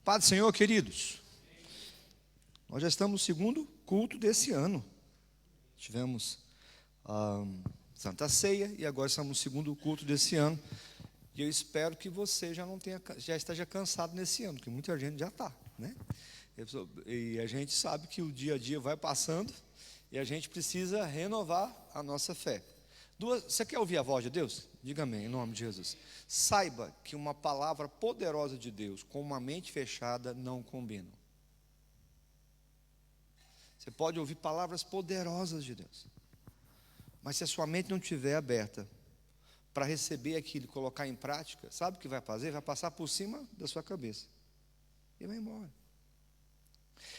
Paz do Senhor, queridos. Nós já estamos no segundo culto desse ano. Tivemos Santa Ceia e agora estamos no segundo culto desse ano. E eu espero que você já esteja cansado nesse ano, porque muita gente já está, né? E a gente sabe que o dia a dia vai passando e a gente precisa renovar a nossa fé. Você quer ouvir a voz de Deus? Diga amém, em nome de Jesus. Saiba que uma palavra poderosa de Deus com uma mente fechada não combinam. Você pode ouvir palavras poderosas de Deus, mas se a sua mente não estiver aberta para receber aquilo e colocar em prática, sabe o que vai fazer? Vai passar por cima da sua cabeça e vai embora.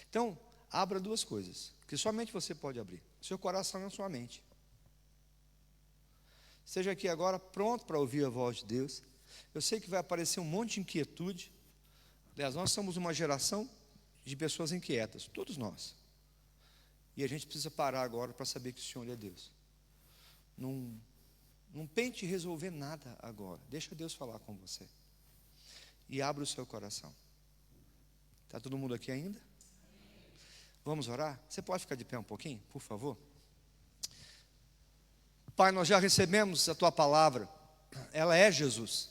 Então, abra duas coisas, que somente você pode abrir: seu coração e a sua mente. Esteja aqui agora pronto para ouvir a voz de Deus. Eu sei que vai aparecer um monte de inquietude. Aliás, nós somos uma geração de pessoas inquietas, todos nós. E a gente precisa parar agora para saber que o Senhor é Deus. Não tente resolver nada agora. Deixa Deus falar com você. E abra o seu coração. Está todo mundo aqui ainda? Vamos orar? Você pode ficar de pé um pouquinho, por favor? Pai, nós já recebemos a Tua palavra. Ela é Jesus.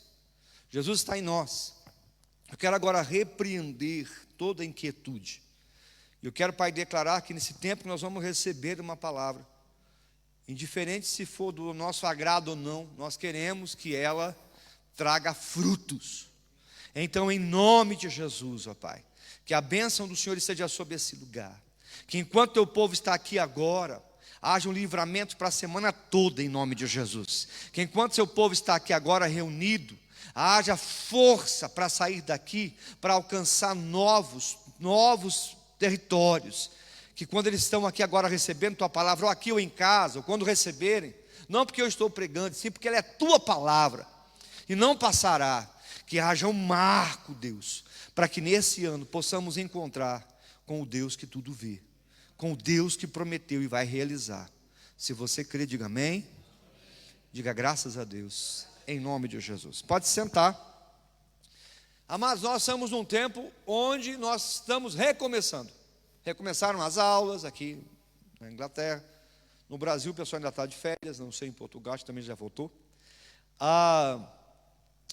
Jesus está em nós. Eu quero agora repreender toda inquietude. Eu quero, Pai, declarar que nesse tempo nós vamos receber uma palavra. Indiferente se for do nosso agrado ou não, nós queremos que ela traga frutos. Então, em nome de Jesus, ó Pai, que a bênção do Senhor esteja sobre esse lugar. Que enquanto Teu povo está aqui agora, haja um livramento para a semana toda, em nome de Jesus. Que enquanto Seu povo está aqui agora reunido, haja força para sair daqui, para alcançar novos territórios. Que quando eles estão aqui agora recebendo Tua palavra, ou aqui ou em casa, ou quando receberem, não porque eu estou pregando, sim porque ela é Tua palavra, e não passará. Que haja um marco, Deus, para que nesse ano possamos encontrar com o Deus que tudo vê, com o Deus que prometeu e vai realizar. Se você crê, diga amém. Diga graças a Deus, em nome de Jesus. Pode sentar. Amados, nós estamos num tempo onde nós estamos recomeçando. Recomeçaram as aulas aqui na Inglaterra. No Brasil o pessoal ainda está de férias, não sei em Portugal, acho que também já voltou.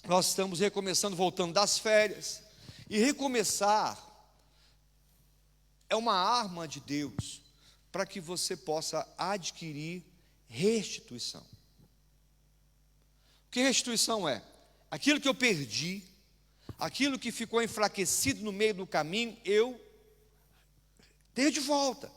Nós estamos recomeçando, voltando das férias. E recomeçar é uma arma de Deus para que você possa adquirir restituição. O que restituição é? Aquilo que eu perdi, aquilo que ficou enfraquecido no meio do caminho, eu tenho de volta.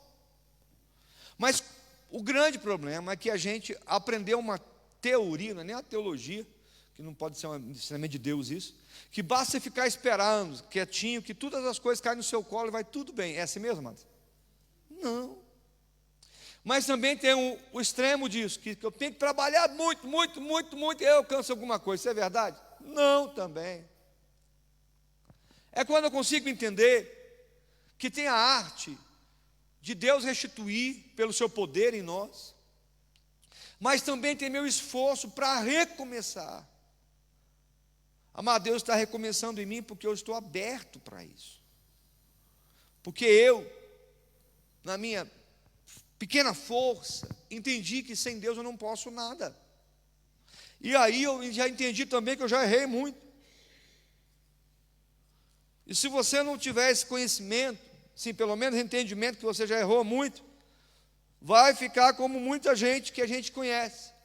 Mas o grande problema é que a gente aprendeu uma teoria, não é nem a teologia, que não pode ser um ensinamento de Deus isso, que basta você ficar esperando, quietinho, que todas as coisas caem no seu colo e vai tudo bem. É assim mesmo, amados? Não. Mas também tem o extremo disso, que eu tenho que trabalhar muito, e eu alcanço alguma coisa. Isso é verdade? Não também. É quando eu consigo entender que tem a arte de Deus restituir pelo seu poder em nós, mas também tem meu esforço para recomeçar. Amado, Deus está recomeçando em mim porque eu estou aberto para isso. Porque eu, na minha pequena força, entendi que sem Deus eu não posso nada. E aí eu já entendi também que eu já errei muito. E se você não tiver esse conhecimento, sim, pelo menos entendimento que você já errou muito, vai ficar como muita gente que a gente conhece.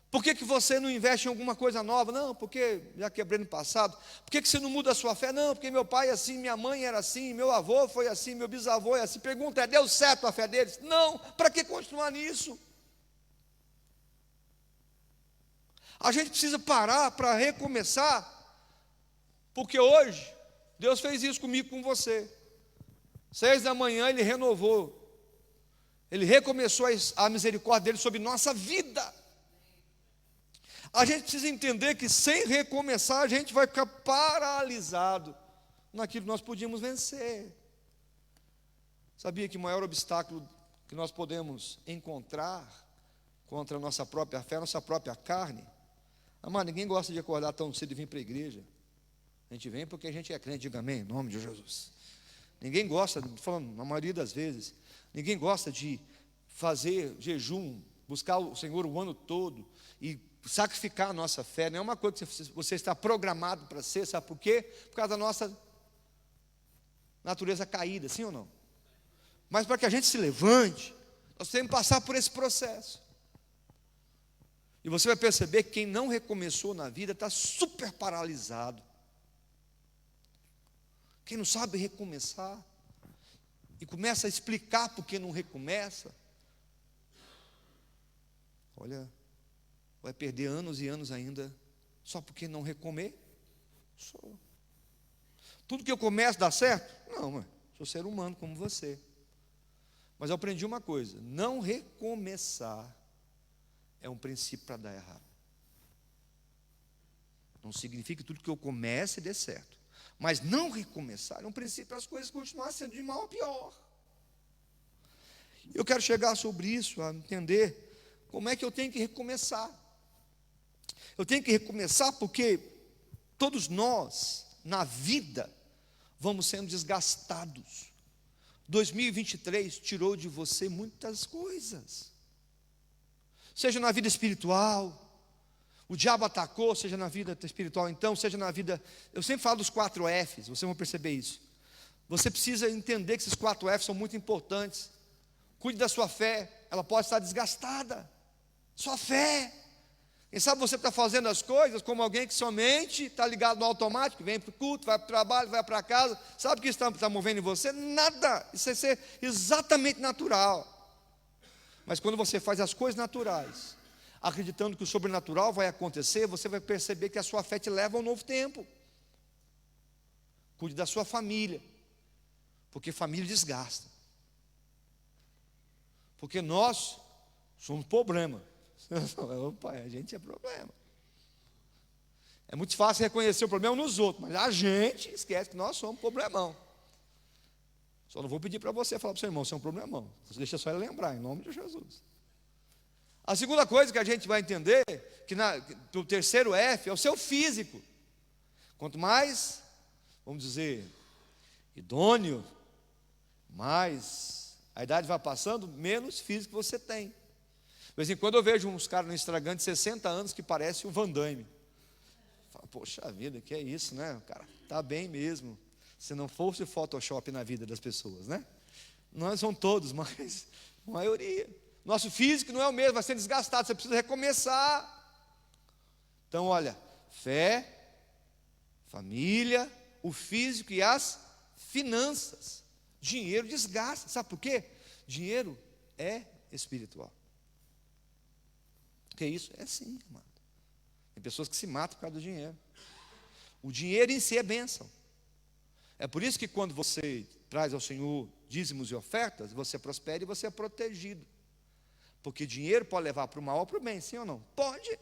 Por que você não investe em alguma coisa nova? Não, porque já quebrei no passado. Por que você não muda a sua fé? Não, porque meu pai é assim, minha mãe era assim, meu avô foi assim, meu bisavô é assim. Pergunta, deu certo a fé deles? Não, para que continuar nisso? A gente precisa parar para recomeçar, porque hoje, Deus fez isso comigo, com você. 6 da manhã Ele renovou, Ele recomeçou a misericórdia dEle sobre nossa vida. A gente precisa entender que sem recomeçar a gente vai ficar paralisado naquilo que nós podíamos vencer. Sabia que o maior obstáculo que nós podemos encontrar contra a nossa própria fé, a nossa própria carne? Amado, ninguém gosta de acordar tão cedo e vir para a igreja. A gente vem porque a gente é crente, diga amém, em nome de Jesus. Ninguém gosta, falando na maioria das vezes, ninguém gosta de fazer jejum, buscar o Senhor o ano todo e sacrificar a nossa fé. Não é uma coisa que você está programado para ser, sabe por quê? Por causa da nossa natureza caída, sim ou não? Mas para que a gente se levante, nós temos que passar por esse processo. E você vai perceber que quem não recomeçou na vida está super paralisado. Quem não sabe recomeçar e começa a explicar por que não recomeça, olha, vai perder anos e anos ainda só porque não recomeçou. Tudo que eu começo dá certo? Não, mãe, sou ser humano como você. Mas eu aprendi uma coisa: não recomeçar é um princípio para dar errado. Não significa que tudo que eu comece dê certo. Mas não recomeçar é um princípio para as coisas continuarem sendo de mal a pior. Eu quero chegar sobre isso, a entender como é que eu tenho que recomeçar. Eu tenho que recomeçar porque todos nós, na vida, vamos sendo desgastados. 2023 tirou de você muitas coisas. Seja na vida espiritual, o diabo atacou, seja na vida espiritual então, seja na vida... Eu sempre falo dos 4 Fs, vocês vão perceber isso. Você precisa entender que esses 4 Fs são muito importantes. Cuide da sua fé, ela pode estar desgastada. Sua fé. Quem sabe você está fazendo as coisas como alguém que somente está ligado no automático, vem para o culto, vai para o trabalho, vai para casa. Sabe o que está movendo em você? Nada. Isso é ser exatamente natural. Mas quando você faz as coisas naturais, acreditando que o sobrenatural vai acontecer, você vai perceber que a sua fé te leva a um novo tempo. Cuide da sua família, porque família desgasta. Porque nós somos problema. Opa, a gente é problema. É muito fácil reconhecer o problema nos outros, mas a gente esquece que nós somos problemão. Só não vou pedir para você falar para o seu irmão, você é um problemão. Você deixa só ele lembrar, em nome de Jesus. A segunda coisa que a gente vai entender, que o terceiro F é o seu físico. Quanto mais, vamos dizer, idôneo, mais a idade vai passando, menos físico você tem. De vez em quando eu vejo uns caras no Instagram de 60 anos que parece o Van Damme. Fala, poxa vida, que é isso, né? O cara está bem mesmo. Se não fosse Photoshop na vida das pessoas, né? Não são todos, mas a maioria. Nosso físico não é o mesmo, vai ser desgastado, você precisa recomeçar. Então, olha, fé, família, o físico e as finanças. Dinheiro desgasta, sabe por quê? Dinheiro é espiritual. O que é isso? É sim, amado. Tem pessoas que se matam por causa do dinheiro. O dinheiro em si é bênção. É por isso que quando você traz ao Senhor dízimos e ofertas, você prospera e você é protegido. Porque dinheiro pode levar para o mal ou para o bem, sim ou não? Pode.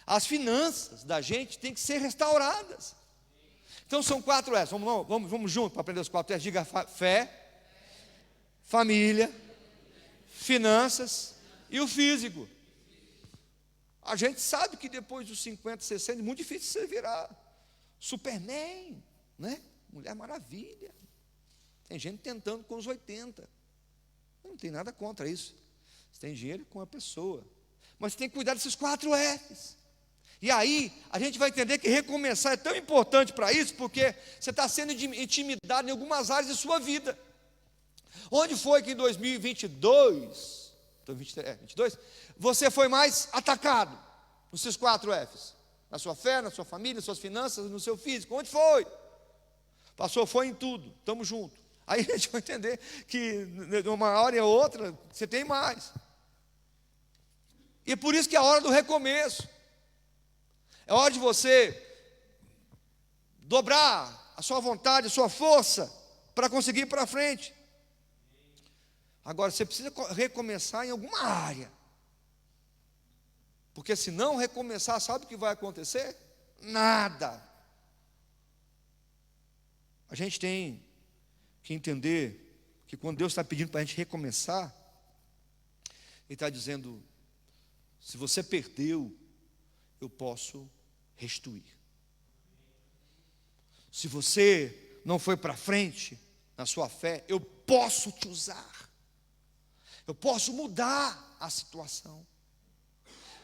As finanças da gente têm que ser restauradas. Então são 4 Fs. Vamos junto para aprender os 4 Fs. Diga fé, família, finanças e o físico. A gente sabe que depois dos 50, 60, é muito difícil você virar Superman, né? Mulher Maravilha. Tem gente tentando com os 80. Não tem nada contra isso. Você tem dinheiro com a pessoa. Mas você tem que cuidar desses 4 Fs. E aí, a gente vai entender que recomeçar é tão importante para isso, porque você está sendo intimidado em algumas áreas de sua vida. Onde foi que em 2022, 22, você foi mais atacado? Nos seus 4 Fs. Na sua fé, na sua família, nas suas finanças, no seu físico. Onde foi? Passou, foi em tudo. Estamos juntos. Aí a gente vai entender que de uma hora ou outra, você tem mais. E é por isso que é a hora do recomeço. É hora de você dobrar a sua vontade, a sua força, para conseguir ir para frente. Agora, você precisa recomeçar em alguma área. Porque se não recomeçar, sabe o que vai acontecer? Nada. A gente tem que entender que quando Deus está pedindo para a gente recomeçar, Ele está dizendo, se você perdeu, eu posso restituir. Se você não foi para frente na sua fé, eu posso te usar. Eu posso mudar a situação.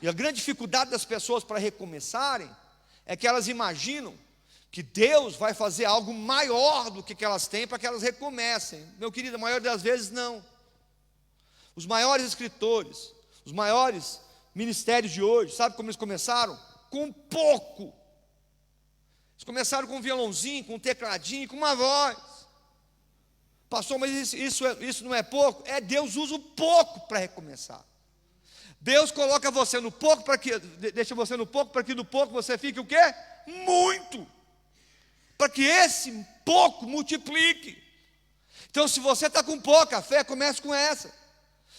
E a grande dificuldade das pessoas para recomeçarem é que elas imaginam que Deus vai fazer algo maior do que elas têm para que elas recomecem. Meu querido, a maioria das vezes não. Os maiores escritores, os maiores ministérios de hoje, sabe como eles começaram? Com pouco. Eles começaram com um violãozinho, com um tecladinho, com uma voz. Pastor, mas isso não é pouco? Deus usa o pouco para recomeçar. Deus coloca você no pouco deixa você no pouco para que no pouco você fique o quê? Muito. Para que esse pouco multiplique. Então, se você está com pouca fé, comece com essa.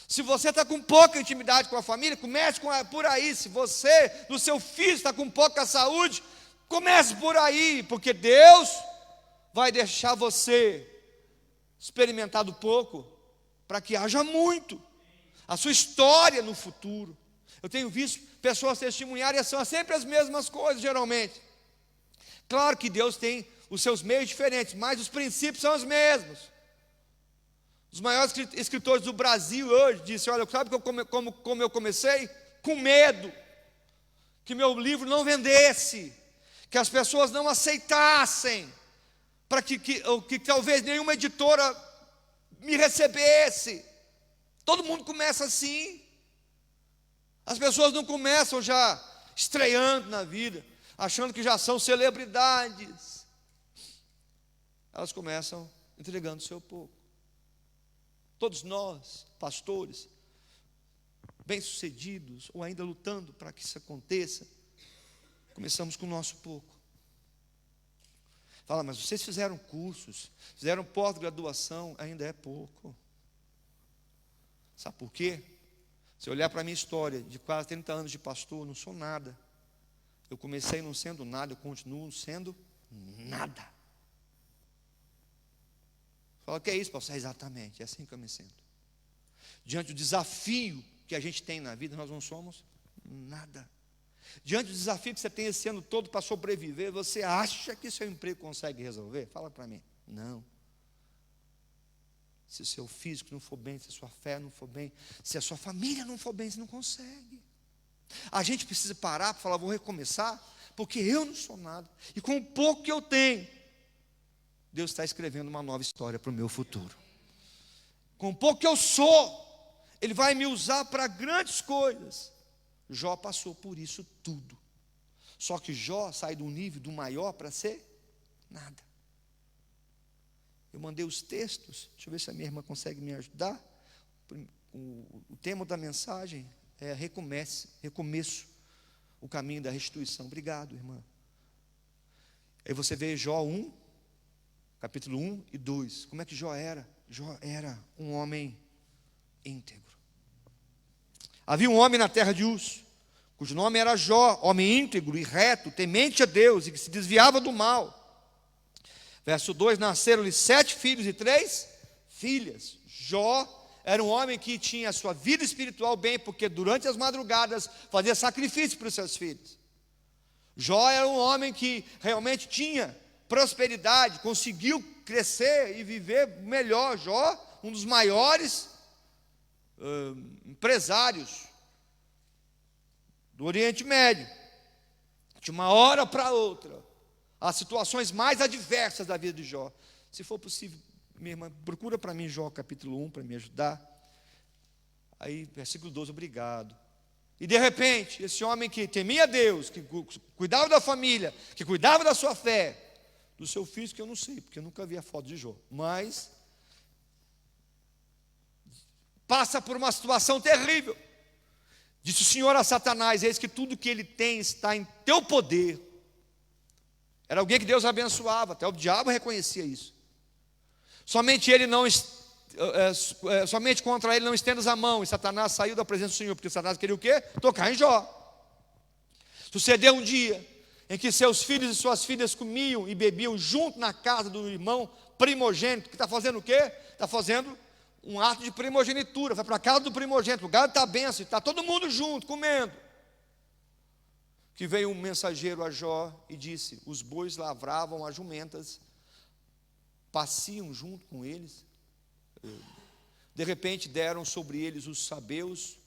Se você está com pouca intimidade com a família, comece por aí. Se você, do seu filho, está com pouca saúde, comece por aí, porque Deus vai deixar você experimentar do pouco, para que haja muito. A sua história no futuro. Eu tenho visto pessoas testemunharem, são sempre as mesmas coisas, geralmente. Claro que Deus tem os seus meios diferentes, mas os princípios são os mesmos. Os maiores escritores do Brasil hoje disseram: olha, sabe como eu comecei? Com medo, que meu livro não vendesse, que as pessoas não aceitassem, para que talvez nenhuma editora me recebesse. Todo mundo começa assim. As pessoas não começam já estreando na vida, achando que já são celebridades. Elas começam entregando o seu pouco. Todos nós, pastores, bem-sucedidos, ou ainda lutando para que isso aconteça, começamos com o nosso pouco. Fala, mas vocês fizeram cursos, fizeram pós-graduação, ainda é pouco. Sabe por quê? Se olhar para a minha história de quase 30 anos de pastor, eu não sou nada. Eu comecei não sendo nada, eu continuo sendo nada. Fala, o que é isso, pastor? Exatamente, é assim que eu me sinto. Diante do desafio que a gente tem na vida, nós não somos nada. Diante do desafio que você tem esse ano todo para sobreviver, você acha que seu emprego consegue resolver? Fala para mim. Não. Se o seu físico não for bem, se a sua fé não for bem, se a sua família não for bem, você não consegue. A gente precisa parar para falar, vou recomeçar, porque eu não sou nada. E com o pouco que eu tenho, Deus está escrevendo uma nova história para o meu futuro. Com o pouco que eu sou, Ele vai me usar para grandes coisas. Jó passou por isso tudo. Só que Jó sai do nível do maior para ser nada. Eu mandei os textos, deixa eu ver se a minha irmã consegue me ajudar. O tema da mensagem é recomeço, o caminho da restituição. Obrigado, irmã. Aí você vê Jó 1, capítulo 1 e 2. Como é que Jó era? Jó era um homem íntegro. Havia um homem na terra de Uz, cujo nome era Jó, homem íntegro e reto, temente a Deus e que se desviava do mal. Verso 2, nasceram-lhe 7 filhos e 3 filhas. Jó era um homem que tinha a sua vida espiritual bem, porque durante as madrugadas fazia sacrifício para os seus filhos. Jó era um homem que realmente tinha prosperidade, conseguiu crescer e viver melhor. Jó, um dos maiores empresários do Oriente Médio. De uma hora para outra, as situações mais adversas da vida de Jó. Se for possível, minha irmã, procura para mim Jó capítulo 1 para me ajudar. Aí, versículo 12, obrigado. E de repente, esse homem que temia Deus, que cuidava da família, que cuidava da sua fé, do seu físico eu não sei, porque eu nunca vi a foto de Jó, mas passa por uma situação terrível. Disse o Senhor a Satanás: eis que tudo que ele tem está em teu poder. Era alguém que Deus abençoava, até o diabo reconhecia isso. Somente contra ele não estendas a mão. E Satanás saiu da presença do Senhor, porque Satanás queria o quê? Tocar em Jó. Sucedeu um dia em que seus filhos e suas filhas comiam e bebiam junto na casa do irmão primogênito, que está fazendo o quê? Está fazendo um ato de primogenitura. Vai para a casa do primogênito, o lugar está benção, está todo mundo junto, comendo. que veio um mensageiro a Jó e disse: os bois lavravam as jumentas, passiam junto com eles. De repente deram sobre eles os sabeus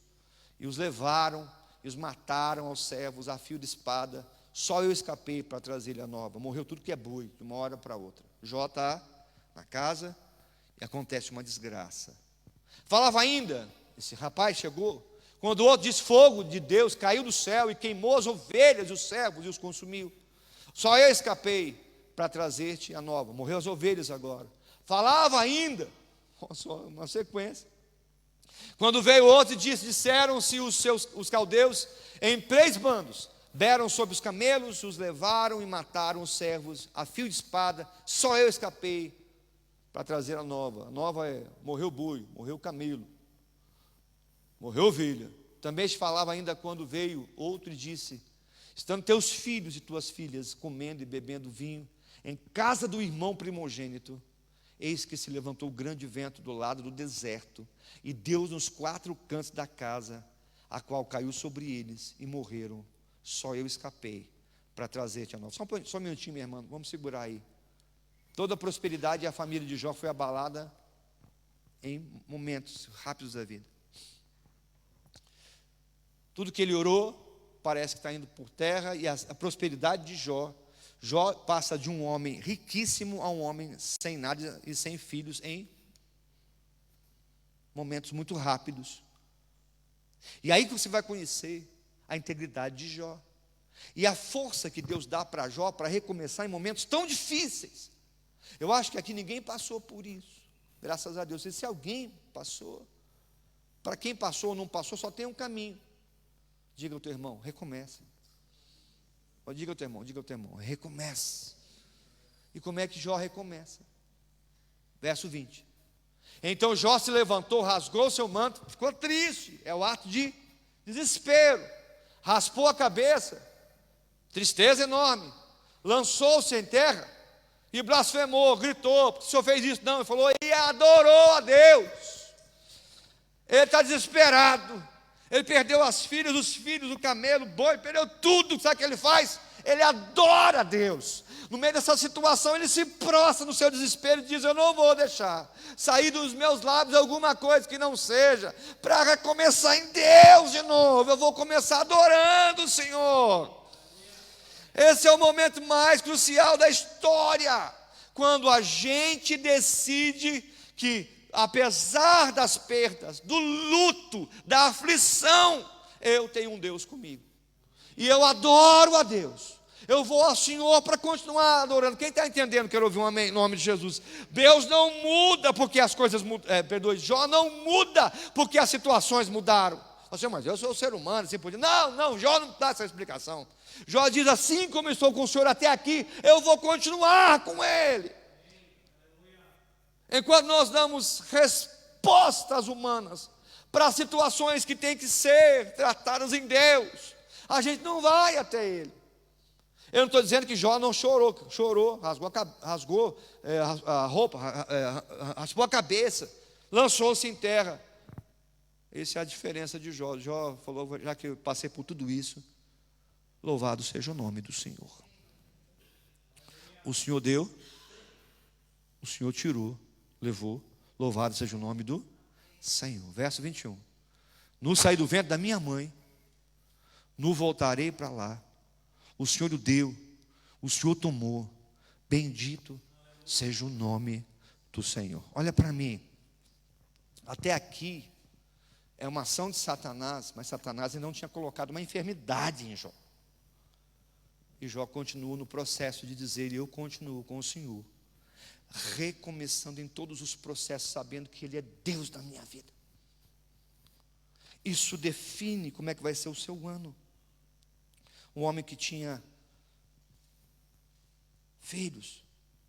e os levaram e os mataram aos servos a fio de espada. Só eu escapei para trazer-lhe a nova. Morreu tudo que é boi, de uma hora para outra. Jó está na casa e acontece uma desgraça. Falava ainda, esse rapaz chegou, quando o outro disse: fogo de Deus caiu do céu e queimou as ovelhas e os servos e os consumiu. Só eu escapei para trazer-te a nova. Morreu as ovelhas agora. Falava ainda, uma sequência. Quando veio outro e disse: disseram-se os caldeus em 3 bandos, deram sobre os camelos, os levaram e mataram os servos a fio de espada. Só eu escapei para trazer a nova. A nova é: morreu boi, morreu camelo, morreu ovelha. Também se falava ainda quando veio outro e disse: estando teus filhos e tuas filhas comendo e bebendo vinho em casa do irmão primogênito, eis que se levantou grande vento do lado do deserto e deu nos 4 cantos da casa, a qual caiu sobre eles e morreram. Só eu escapei para trazer-te a nova. Só um minutinho, minha irmã, vamos segurar aí. Toda a prosperidade e a família de Jó foi abalada em momentos rápidos da vida. Tudo que ele orou parece que está indo por terra, e a prosperidade de Jó passa de um homem riquíssimo a um homem sem nada e sem filhos em momentos muito rápidos. E aí que você vai conhecer a integridade de Jó e a força que Deus dá para Jó para recomeçar em momentos tão difíceis. Eu acho que aqui ninguém passou por isso, graças a Deus. E se alguém passou, para quem passou ou não passou, só tem um caminho. Diga ao teu irmão: recomeça. Diga ao teu irmão, recomeça. E como é que Jó recomeça? Verso 20. Então Jó se levantou, rasgou seu manto, ficou triste, é o ato de desespero, raspou a cabeça, tristeza enorme, lançou-se em terra e blasfemou, gritou: porque o Senhor fez isso? Não, ele falou e adorou a Deus. Ele está desesperado. Ele perdeu as filhas, os filhos, o camelo, o boi, perdeu tudo. Sabe o que ele faz? Ele adora a Deus. No meio dessa situação, ele se prostra no seu desespero e diz: eu não vou deixar sair dos meus lábios alguma coisa que não seja para recomeçar em Deus de novo. Eu vou começar adorando o Senhor. Esse é o momento mais crucial da história, quando a gente decide que, apesar das perdas, do luto, da aflição, eu tenho um Deus comigo, e eu adoro a Deus. Eu vou ao Senhor para continuar adorando. Quem está entendendo? Quero ouvir um amém em nome de Jesus. Deus não muda porque as coisas mudam. Jó não muda porque as situações mudaram. Você, mas eu sou ser humano, assim por diante. Não, Jó não dá essa explicação. Jó diz: assim como eu estou com o Senhor até aqui, eu vou continuar com Ele. Enquanto nós damos respostas humanas para situações que têm que ser tratadas em Deus, a gente não vai até Ele. Eu não estou dizendo que Jó não chorou, rasgou a roupa, raspou a cabeça, lançou-se em terra. Essa é a diferença de Jó. Jó falou: já que eu passei por tudo isso, louvado seja o nome do Senhor. O Senhor deu, o Senhor tirou, levou, louvado seja o nome do Senhor. Verso 21. No sair do ventre da minha mãe, no voltarei para lá. O Senhor o deu, o Senhor tomou, bendito seja o nome do Senhor. Olha para mim, até aqui é uma ação de Satanás, mas Satanás ainda não tinha colocado uma enfermidade em Jó. E Jó continua no processo de dizer: eu continuo com o Senhor, recomeçando em todos os processos, sabendo que Ele é Deus da minha vida. Isso define como é que vai ser o seu ano. Um homem que tinha filhos,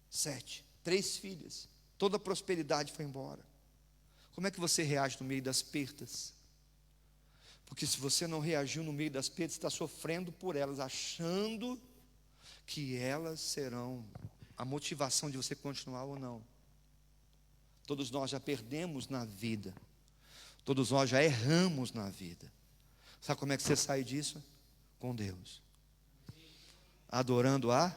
7, 3 filhas, toda a prosperidade foi embora. Como é que você reage no meio das perdas? Porque se você não reagiu no meio das perdas, está sofrendo por elas, achando que elas serão a motivação de você continuar ou não. Todos nós já perdemos na vida, todos nós já erramos na vida. Sabe como é que você sai disso? Com Deus. adorando a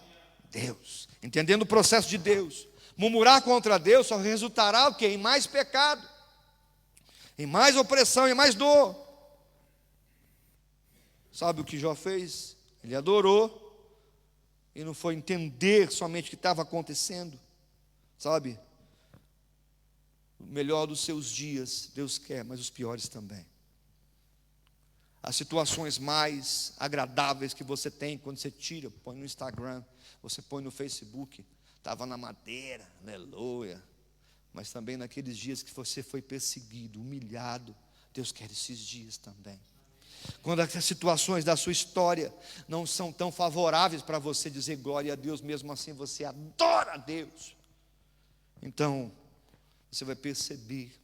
Deus, entendendo o processo de Deus. Murmurar contra Deus só resultará o quê? Em mais pecado, em mais opressão, em mais dor. Sabe o que Jó fez? Ele adorou e não foi entender somente o que estava acontecendo. Sabe? O melhor dos seus dias Deus quer, mas os piores também. As situações mais agradáveis que você tem quando você tira, põe no Instagram, você põe no Facebook, estava na madeira, aleluia. Mas também naqueles dias que você foi perseguido, humilhado, Deus quer esses dias também. Quando as situações da sua história não são tão favoráveis para você dizer glória a Deus, mesmo assim você adora a Deus. Então, você vai perceber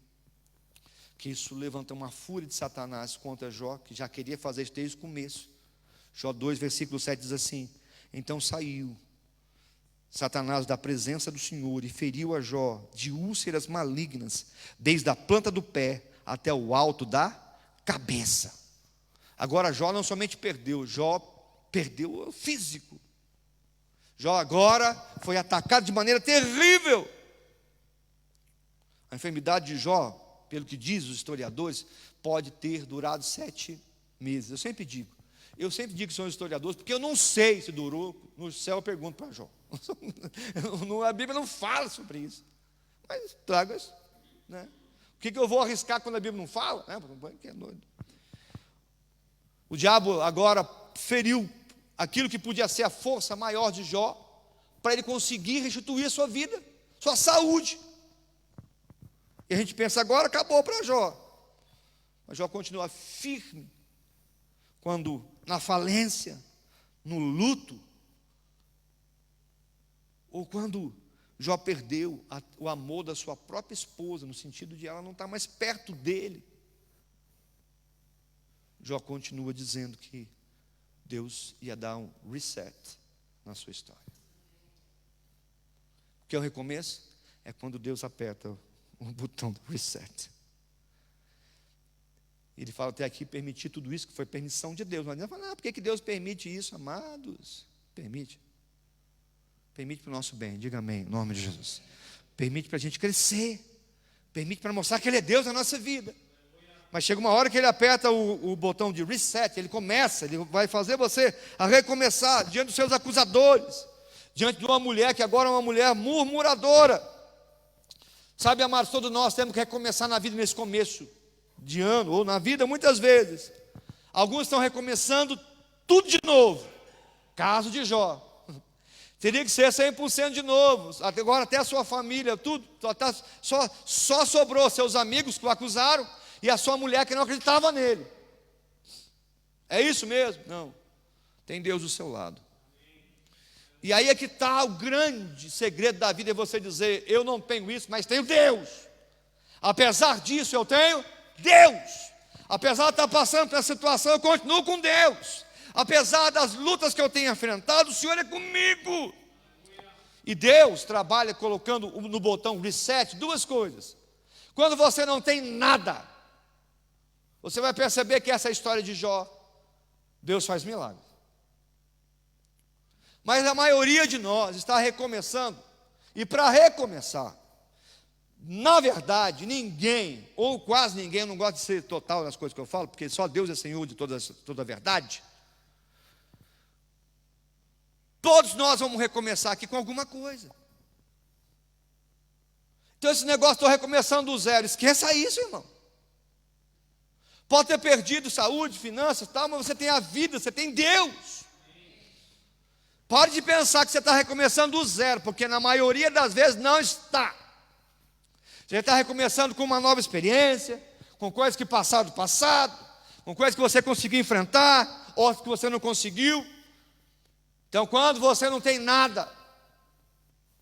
que isso levanta uma fúria de Satanás contra Jó, que já queria fazer isso desde o começo. Jó 2, versículo 7 diz assim: então saiu Satanás da presença do Senhor e feriu a Jó de úlceras malignas, desde a planta do pé até o alto da cabeça. Agora Jó não somente perdeu, Jó perdeu o físico. Jó agora foi atacado de maneira terrível. A enfermidade de Jó, pelo que diz os historiadores, pode ter durado 7 meses. Eu sempre digo que são historiadores, porque eu não sei se durou. No céu eu pergunto para Jó. A Bíblia não fala sobre isso. Mas traga isso, né? O que eu vou arriscar quando a Bíblia não fala? Que é doido. O diabo agora feriu aquilo que podia ser a força maior de Jó, para ele conseguir restituir a sua vida, sua saúde. E a gente pensa, agora acabou para Jó. Mas Jó continua firme, quando na falência, no luto, ou quando Jó perdeu o amor da sua própria esposa, no sentido de ela não estar mais perto dele. Jó continua dizendo que Deus ia dar um reset na sua história. O que é o recomeço? É quando Deus aperta o botão do reset. Ele fala até aqui, permitir tudo isso, que foi permissão de Deus. Mas ele fala, por que Deus permite isso, amados? Permite para o nosso bem, diga amém, em nome de Jesus. Permite para a gente crescer, permite para mostrar que Ele é Deus na nossa vida. Mas chega uma hora que Ele aperta o botão de reset, Ele vai fazer você a recomeçar diante dos seus acusadores, diante de uma mulher que agora é uma mulher murmuradora. Sabe, amados, todos nós temos que recomeçar na vida nesse começo de ano, ou na vida muitas vezes. Alguns estão recomeçando tudo de novo. Caso de Jó. Teria que ser 100% de novo. Agora até a sua família, tudo. Só sobrou seus amigos que o acusaram e a sua mulher que não acreditava nele. É isso mesmo? Não. Tem Deus do seu lado. E aí é que está o grande segredo da vida, é você dizer, eu não tenho isso, mas tenho Deus. Apesar disso eu tenho Deus. Apesar de estar passando por essa situação, eu continuo com Deus. Apesar das lutas que eu tenho enfrentado, o Senhor é comigo. E Deus trabalha colocando no botão reset 2 coisas. Quando você não tem nada, você vai perceber que essa história de Jó, Deus faz milagres. Mas a maioria de nós está recomeçando. E para recomeçar, na verdade, ninguém, ou quase ninguém, eu não gosto de ser total nas coisas que eu falo, porque só Deus é Senhor de toda a verdade. Todos nós vamos recomeçar aqui com alguma coisa. Então esse negócio, estou recomeçando do zero, esqueça isso, irmão. Pode ter perdido saúde, finanças, tal, mas você tem a vida, você tem Deus. Pare de pensar que você está recomeçando do zero, porque na maioria das vezes não está. Você está recomeçando com uma nova experiência, com coisas que passaram do passado, com coisas que você conseguiu enfrentar, outras que você não conseguiu. Então, quando você não tem nada,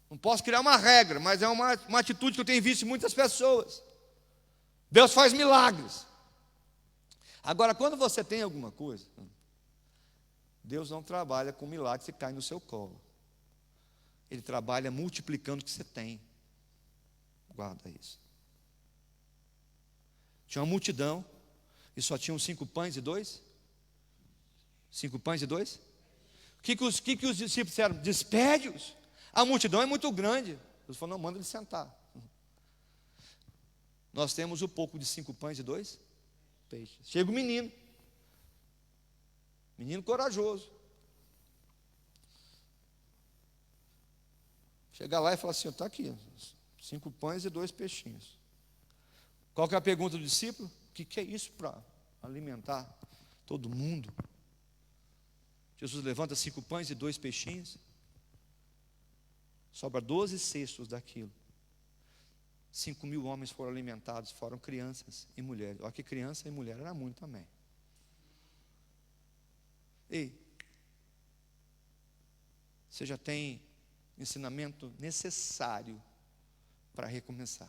não posso criar uma regra, mas é uma atitude que eu tenho visto em muitas pessoas. Deus faz milagres. Agora, quando você tem alguma coisa, Deus não trabalha com milagres que caem no seu colo. Ele trabalha multiplicando o que você tem. Guarda isso. Tinha uma multidão e só tinham 5 pães e 2? 5 pães e 2? O que os discípulos disseram? Despede-os. A multidão é muito grande. Jesus falou, não, manda eles sentar. Nós temos o pouco de 5 pães e 2 peixes. Chega o menino corajoso. Chega lá e fala assim, está aqui, 5 pães e 2 peixinhos. Qual que é a pergunta do discípulo? O que é isso para alimentar todo mundo? Jesus levanta 5 pães e 2 peixinhos. Sobra 12 cestos daquilo. 5.000 homens foram alimentados, foram crianças e mulheres. Olha que criança e mulher era muito também. Ei, você já tem ensinamento necessário para recomeçar.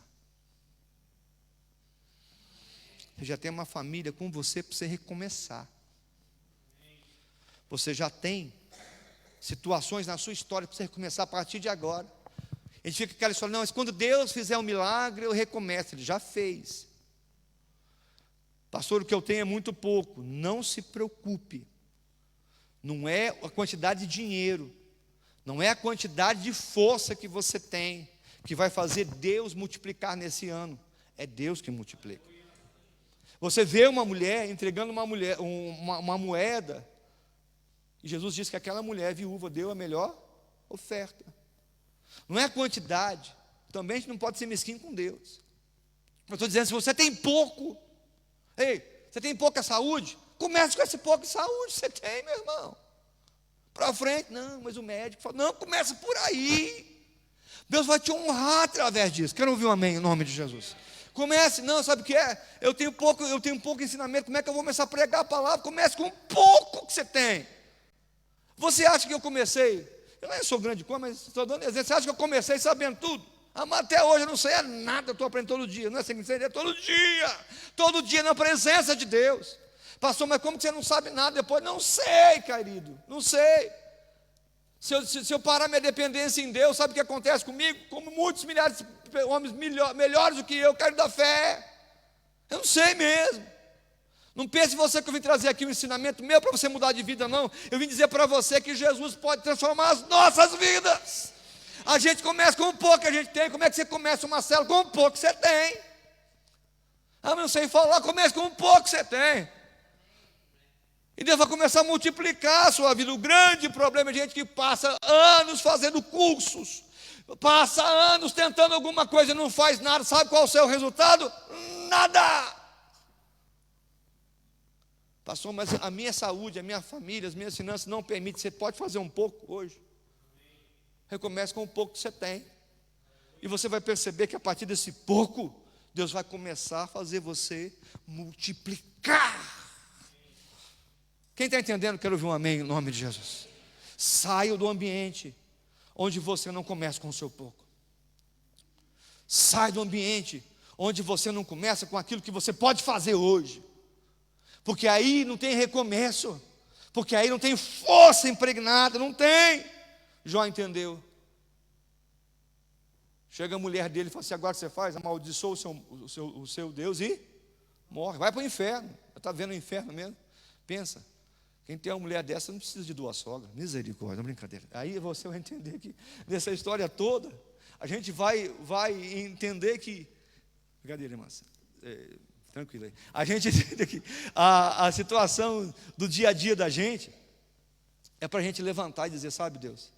Você já tem uma família com você para você recomeçar. Você já tem situações na sua história para você recomeçar a partir de agora. A gente fica com aquela história, não, mas quando Deus fizer um milagre, eu recomeço. Ele já fez. Pastor, o que eu tenho é muito pouco. Não se preocupe. Não é a quantidade de dinheiro, não é a quantidade de força que você tem, que vai fazer Deus multiplicar nesse ano. É Deus que multiplica. Você vê uma mulher entregando uma moeda, e Jesus disse que aquela mulher viúva deu a melhor oferta. Não é a quantidade. Também a gente não pode ser mesquinho com Deus. Eu estou dizendo, se você tem pouco, ei, você tem pouca saúde, comece com esse pouco de saúde que você tem, meu irmão. Para frente, não, mas o médico fala, não, começa por aí. Deus vai te honrar através disso. Quero ouvir um amém em nome de Jesus. Comece, não, sabe o que é? Eu tenho pouco ensinamento, como é que eu vou começar a pregar a palavra? Comece com pouco que você tem. Você acha que eu comecei? Eu nem sou grande coisa, mas estou dando exemplo. Você acha que eu comecei sabendo tudo? Até hoje eu não sei nada, eu estou aprendendo todo dia. Não é assim que você todo dia na presença de Deus. Pastor, mas como que você não sabe nada depois? Não sei, querido, não sei. Se eu parar minha dependência em Deus, sabe o que acontece comigo? Como muitos milhares de homens melhores do que eu, quero dar fé. Eu não sei mesmo. Não pense você que eu vim trazer aqui um ensinamento meu para você mudar de vida, não. Eu vim dizer para você que Jesus pode transformar as nossas vidas. A gente começa com um pouco que a gente tem. Como é que você começa uma célula? Com um pouco que você tem. Ah, mas não sei falar, comece com um pouco que você tem. E Deus vai começar a multiplicar a sua vida. O grande problema é gente que passa anos fazendo cursos, passa anos tentando alguma coisa e não faz nada. Sabe qual é o seu resultado? Nada. Pastor, mas a minha saúde, a minha família, as minhas finanças não permitem. Você pode fazer um pouco hoje. Recomece com o pouco que você tem. E você vai perceber que a partir desse pouco, Deus vai começar a fazer você multiplicar. Quem está entendendo, quero ouvir um amém em nome de Jesus. Saia do ambiente onde você não começa com o seu pouco. Saia do ambiente onde você não começa com aquilo que você pode fazer hoje. Porque aí não tem recomeço. Porque aí não tem força impregnada, não tem. Jó entendeu. Chega a mulher dele e fala assim, agora você faz? Amaldiçoa o seu Deus e morre. Vai para o inferno. Está vendo o inferno mesmo? Pensa. Quem tem uma mulher dessa não precisa de 2 sogras. Misericórdia, brincadeira. Aí você vai entender que nessa história toda, a gente vai entender que... Brincadeira, irmãs. Tranquilo aí. A gente entende que a situação do dia a dia da gente é para a gente levantar e dizer, sabe Deus,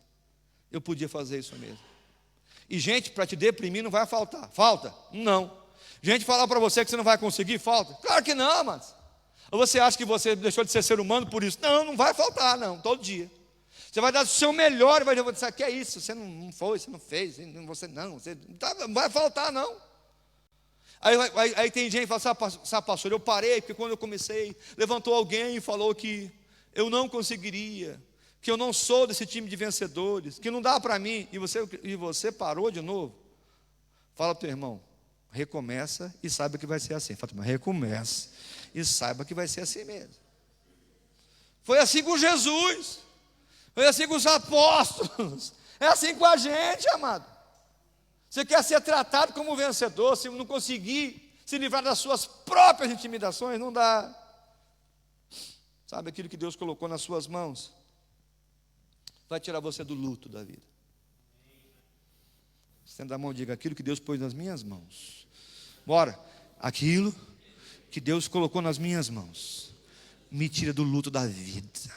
eu podia fazer isso mesmo. E gente, para te deprimir não vai faltar. Falta? Não. Gente falar para você que você não vai conseguir, falta? Claro que não, mas... Ou você acha que você deixou de ser humano por isso? Não, não vai faltar, não, todo dia. Você vai dar o seu melhor e vai dizer, que é isso? Você não foi, você não fez, você não vai faltar, não. Aí tem gente que fala, sabe, pastor, eu parei, porque quando eu comecei, levantou alguém e falou que eu não conseguiria, que eu não sou desse time de vencedores, que não dá para mim, e você parou de novo. Fala para o teu irmão, recomeça e saiba que vai ser assim. Fala, mas recomeça e saiba que vai ser assim mesmo. Foi assim com Jesus, foi assim com os apóstolos, é assim com a gente, amado. Você quer ser tratado como vencedor, se não conseguir se livrar das suas próprias intimidações, não dá. Sabe aquilo que Deus colocou nas suas mãos? vai tirar você do luto da vida. Estenda a mão e diga: aquilo que Deus pôs nas minhas mãos. Bora. Aquilo que Deus colocou nas minhas mãos me tira do luto da vida.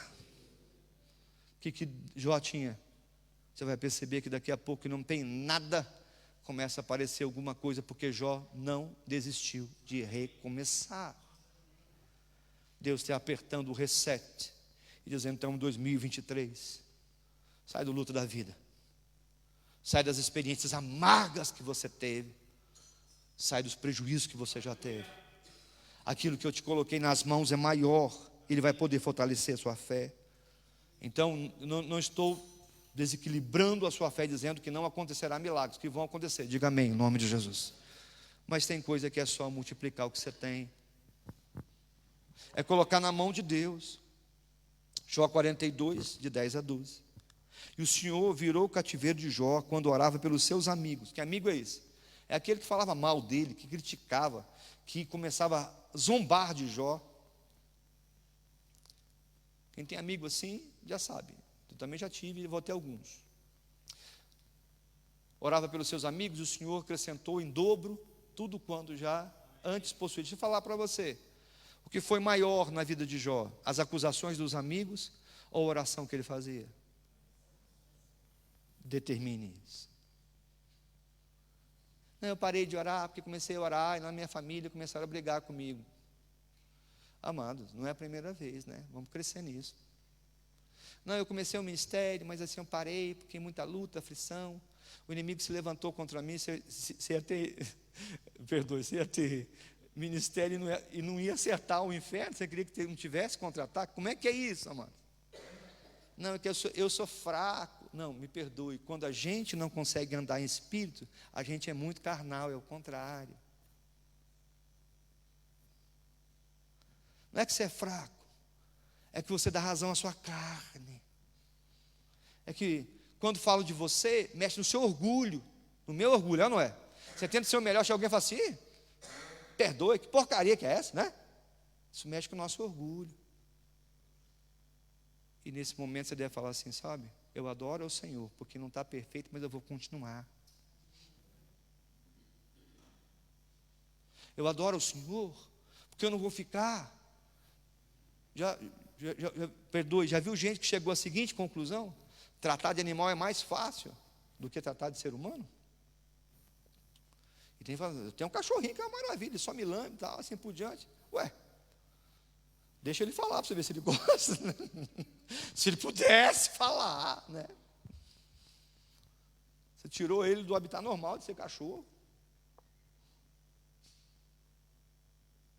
O que Jó tinha? Você vai perceber que daqui a pouco não tem nada, começa a aparecer alguma coisa, porque Jó não desistiu de recomeçar. Deus está apertando o reset e dizendo: então 2023, sai do luto da vida, sai das experiências amargas que você teve, sai dos prejuízos que você já teve. Aquilo que eu te coloquei nas mãos é maior, Ele vai poder fortalecer a sua fé. Então não estou desequilibrando a sua fé, dizendo que não acontecerá milagres, que vão acontecer, diga amém, em nome de Jesus. Mas tem coisa que é só multiplicar o que você tem, é colocar na mão de Deus. Jó 42, de 10 a 12. E o Senhor virou o cativeiro de Jó quando orava pelos seus amigos. Que amigo é esse? É aquele que falava mal dele, que criticava, que começava a zombar de Jó. Quem tem amigo assim, já sabe. Eu também já tive e vou ter alguns. Orava pelos seus amigos, e o Senhor acrescentou em dobro tudo quanto já antes possuía. Deixa eu falar para você, o que foi maior na vida de Jó? As acusações dos amigos ou a oração que ele fazia? Determine isso. Não, eu parei de orar porque comecei a orar e na minha família começaram a brigar comigo. Amados, não é a primeira vez, né? Vamos crescer nisso. Não, eu comecei o ministério, mas assim eu parei porque muita luta, aflição. O inimigo se levantou contra mim. Você ia ter, perdoe, você ia ter ministério e não ia acertar o inferno. Você queria que não tivesse contra-ataque? Como é que é isso, amado? Não, é que eu sou fraco. Não, me perdoe. Quando a gente não consegue andar em espírito, a gente é muito carnal, é o contrário. Não é que você é fraco, é que você dá razão à sua carne. É que quando falo de você, mexe no seu orgulho, no meu orgulho, não é? Você tenta ser o melhor, se alguém fala assim: perdoe, que porcaria que é essa, né? Isso mexe com o nosso orgulho. E nesse momento você deve falar assim: sabe, eu adoro ao Senhor, porque não está perfeito, mas eu vou continuar. Eu adoro ao Senhor, porque eu não vou ficar. Perdoe, já viu gente que chegou à seguinte conclusão? Tratar de animal é mais fácil do que tratar de ser humano? E tem um cachorrinho que é uma maravilha, ele só me lambe e tal, assim por diante. Ué, deixa ele falar para você ver se ele gosta, né? Se ele pudesse falar, né? Você tirou ele do habitat normal de ser cachorro.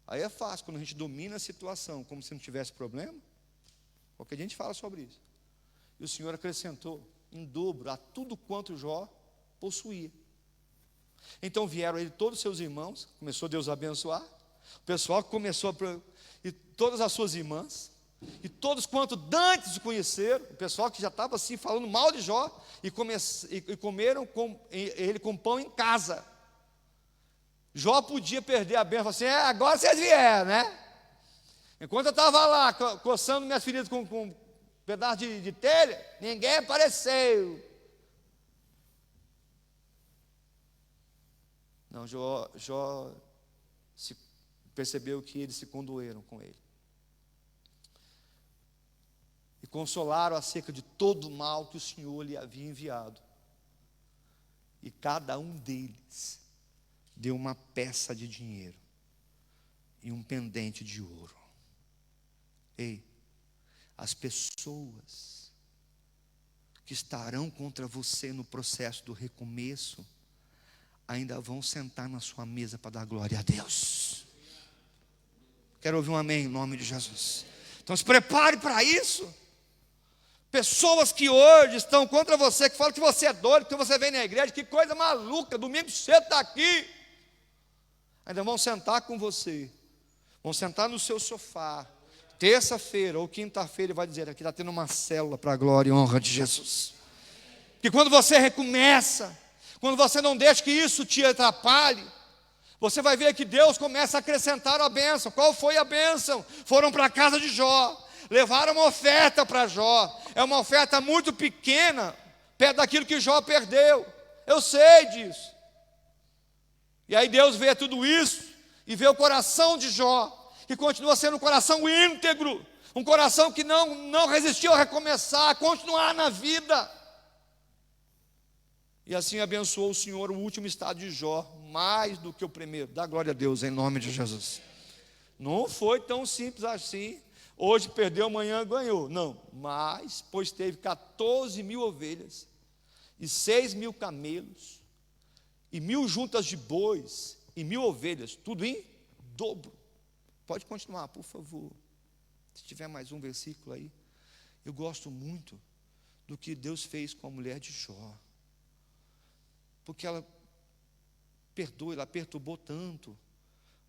Aí é fácil, quando a gente domina a situação como se não tivesse problema. Qualquer gente fala sobre isso. E o Senhor acrescentou em dobro a tudo quanto Jó possuía. Então vieram ele todos os seus irmãos, começou Deus a abençoar. O pessoal que começou e todas as suas irmãs, e todos quanto dantes o conheceram, o pessoal que já estava assim falando mal de Jó, e comeram ele com pão em casa. Jó podia perder a bênção, assim: agora vocês vieram, né? Enquanto eu estava lá coçando minhas feridas com um pedaço de telha, ninguém apareceu. Não, Jó percebeu que eles se condoeram com ele. E consolaram acerca de todo o mal que o Senhor lhe havia enviado. E cada um deles deu uma peça de dinheiro e um pendente de ouro. Ei, as pessoas que estarão contra você no processo do recomeço ainda vão sentar na sua mesa para dar glória a Deus. Quero ouvir um amém em nome de Jesus. Então se prepare para isso. Pessoas que hoje estão contra você, que falam que você é doido, que você vem na igreja, que coisa maluca, domingo cedo está aqui. Ainda vão sentar com você, vão sentar no seu sofá, terça-feira ou quinta-feira, e vai dizer: aqui está tendo uma célula para a glória e honra de Jesus. Que quando você recomeça, quando você não deixa que isso te atrapalhe, você vai ver que Deus começa a acrescentar a bênção. Qual foi a bênção? Foram para a casa de Jó. levaram uma oferta para Jó. É uma oferta muito pequena, perto daquilo que Jó perdeu. Eu sei disso. E aí Deus vê tudo isso e vê o coração de Jó, que continua sendo um coração íntegro, um coração que não resistiu a recomeçar, a continuar na vida. E assim abençoou o Senhor o último estado de Jó, mais do que o primeiro. Dá glória a Deus em nome de Jesus. Não foi tão simples assim. Hoje perdeu, amanhã ganhou. Não, mas, pois teve 14.000 ovelhas, e 6.000 camelos, e 1.000 juntas de bois, e 1.000 ovelhas, tudo em dobro. Pode continuar, por favor. Se tiver mais um versículo aí. Eu gosto muito do que Deus fez com a mulher de Jó. Porque ela perdoou, ela perturbou tanto,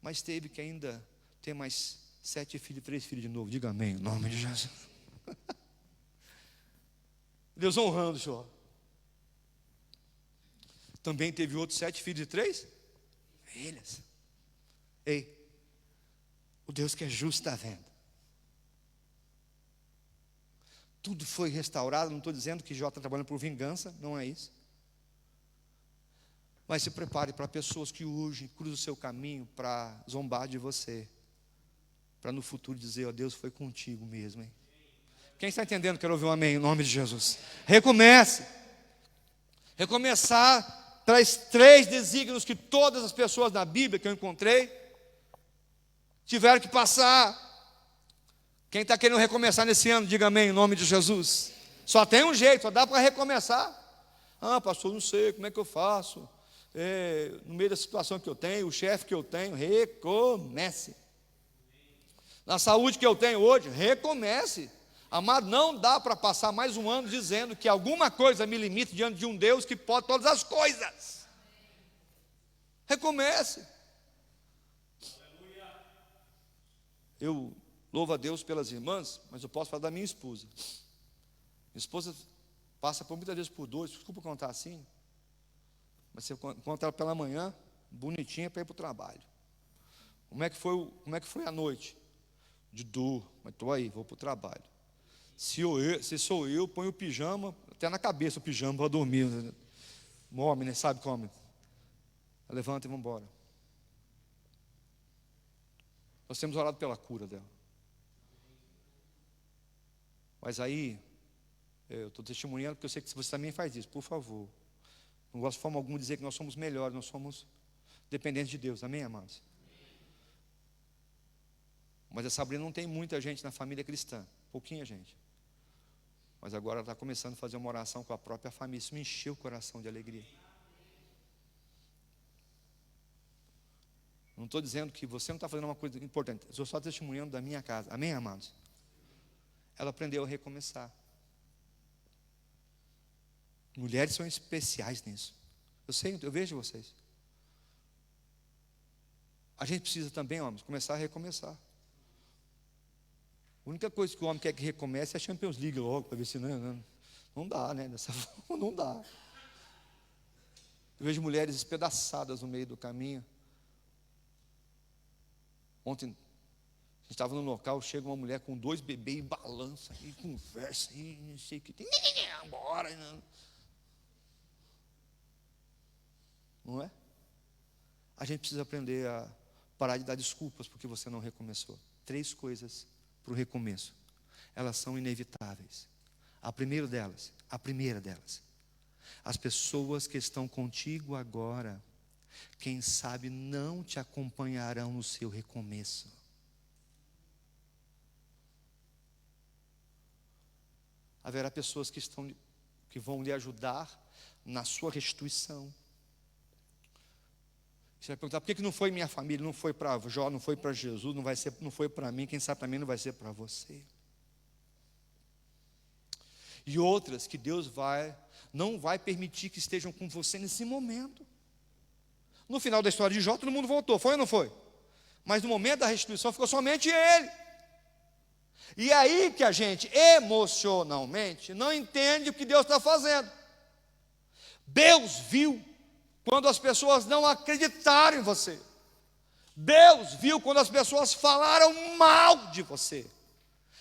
mas teve que ainda ter mais 7 filhos, 3 filhos de novo. Diga amém, em nome de Jesus. Deus honrando Jó. Também teve outros 7 filhos e 3 filhas. Ei, o Deus que é justo está vendo. Tudo foi restaurado. Não estou dizendo que Jó está trabalhando por vingança, não é isso. Mas se prepare para pessoas que hoje cruzam o seu caminho para zombar de você, para no futuro dizer, ó, Deus foi contigo mesmo, hein? Quem está entendendo, quero ouvir um amém, em nome de Jesus. Recomece. Recomeçar traz 3 desígnios que todas as pessoas na Bíblia que eu encontrei tiveram que passar. Quem está querendo recomeçar nesse ano, diga amém, em nome de Jesus. Só tem um jeito, só dá para recomeçar. Ah, pastor, não sei, como é que eu faço? No meio da situação que eu tenho, o chefe que eu tenho, recomece. Na saúde que eu tenho hoje, recomece. Amado, não dá para passar mais um ano dizendo que alguma coisa me limita diante de um Deus que pode todas as coisas. Recomece. Eu louvo a Deus pelas irmãs, mas eu posso falar da minha esposa. Minha esposa passa por muitas vezes por dores, desculpa contar assim, mas você encontra ela pela manhã, bonitinha para ir para o trabalho. Como é que foi a noite? De dor, mas estou aí, vou para o trabalho. Se sou eu, ponho o pijama, até na cabeça o pijama para dormir. Um homem, né? Sabe como? Levanta e vamos embora. Nós temos orado pela cura dela. Mas aí, eu estou testemunhando porque eu sei que você também faz isso, por favor. Não gosto de forma alguma de dizer que nós somos melhores, nós somos dependentes de Deus, amém, amados? Mas a Sabrina não tem muita gente na família cristã, pouquinha gente. Mas agora ela está começando a fazer uma oração com a própria família, isso me encheu o coração de alegria. Não estou dizendo que você não está fazendo uma coisa importante, eu estou só testemunhando da minha casa, amém, amados? Ela aprendeu a recomeçar. Mulheres são especiais nisso. Eu sei, eu vejo vocês. A gente precisa também, homens, começar a recomeçar. A única coisa que o homem quer que recomece é a Champions League logo, para ver se não dá, né? Dessa forma não dá. Eu vejo mulheres espedaçadas no meio do caminho. Ontem, a gente estava no local, chega uma mulher com 2 bebês e balança, e conversa, e não sei o que tem. Bora, não é? A gente precisa aprender a parar de dar desculpas porque você não recomeçou. 3 coisas para o recomeço. Elas são inevitáveis. A primeira delas, as pessoas que estão contigo agora, quem sabe não te acompanharão no seu recomeço. Haverá pessoas que vão lhe ajudar na sua restituição. Você vai perguntar, por que não foi minha família, não foi para Jó, não foi para Jesus, não foi para mim, quem sabe também não vai ser para você. E outras que Deus não vai permitir que estejam com você nesse momento. No final da história de Jó, todo mundo voltou, foi ou não foi? Mas no momento da restituição ficou somente ele. E é aí que a gente, emocionalmente, não entende o que Deus está fazendo. Deus viu quando as pessoas não acreditaram em você. Deus viu quando as pessoas falaram mal de você.